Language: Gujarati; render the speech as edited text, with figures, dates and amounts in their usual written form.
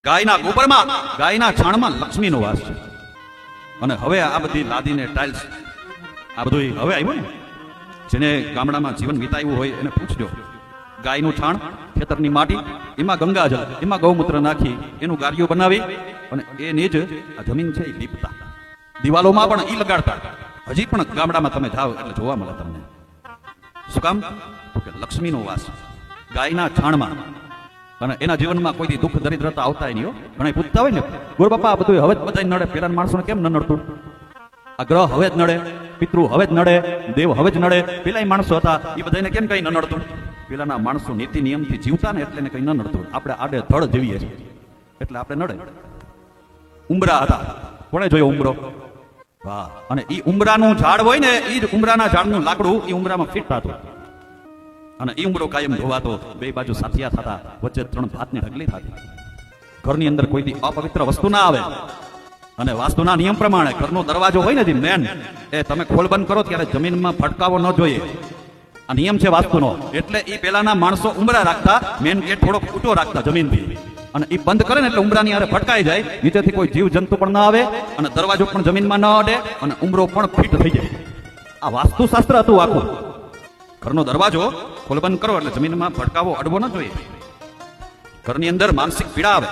ગાયના ગોબરમાં, ગાયના છાણમાં લક્ષ્મીનો વાસ છે. અને હવે આ બધી લાદીને ટાઇલ્સ આ બધું હવે આવ્યું ને. જેને ગામડામાં જીવન વિતાવ્યું હોય એને પૂછજો. ગાયનું છાણ, ખેતરની માટી, એમાં ગંગાજળ, એમાં ગૌમૂત્ર નાખી એનું ગારિયું બનાવી અને એની જ આ જમીન છે એ લીપતા. દિવાલોમાં પણ ઈ લગાડતા. હજી પણ ગામડામાં તમે જાઓ એટલે જોવા મળે તમને. શું કામ? તો કે લક્ષ્મીનો વાસ ગાયના છાણમાં. અને એના જીવનમાં કોઈ દુઃખ દરિદ્રતા આવતા નહીં. ઘણા પૂછતા હોય ને, ગોર બાપા આ બધું હવે જ બધા નડે, પેલા માણસોને કેમ ન નડતું? આ ગ્રહ હવે જ નડે, પિતૃ હવે જ નડે, દેવ હવે જ નડે, પેલા માણસો હતા એ બધાને કેમ કઈ ન નડતું? પેલાના માણસો નીતિ નિયમથી જીવતા ને એટલે કઈ ન નડતું. આપણે આડે ધડ જીવીએ છીએ એટલે આપણે નડે. ઉંબરા હતા, કોણે જોયો ઉંબરો? વાહ. અને ઈ ઉંબરાનું ઝાડ હોય ને, ઈ જ ઉંબરાના ઝાડનું લાકડું ઈ ઉંબરામાં ફિટ થતું. અને ઈ ઉંબરો કાયમ ધોવાતો, બે બાજુ સાથિયા થતા, વચ્ચે 3 ભાતની ઢગલી થતી. ઘરની અંદર કોઈ અપવિત્ર વસ્તુ ના આવે. અને વાસ્તુના નિયમ પ્રમાણે ઘરનો દરવાજો હોય ને મેન, એ તમે ખોલ બંધ કરો ત્યારે જમીનમાં ફટકાવો ન જોઈએ. આ નિયમ છે વાસ્તુનો. એટલે ઈ પેલાના માણસો ઉંબરા રાખતા, મેન ગેટ થોડોક ઊંચો રાખતા જમીનથી. અને ઈ બંધ કરે ને એટલે ઉંબરાની હારે ફટકાઈ જાય, નીચેથી કોઈ જીવ જંતુ પણ ન આવે, અને દરવાજો પણ જમીનમાં ન અડે, અને ઉંબરો પણ ફિટ થઈ જાય. આ વાસ્તુશાસ્ત્ર હતું આખું. ઘરનો દરવાજો ખોલ બંધ કરો એટલે જમીનમાં ફટકાવો અડવો ન જોઈએ. ઘરની અંદર માનસિક પીડા આવે,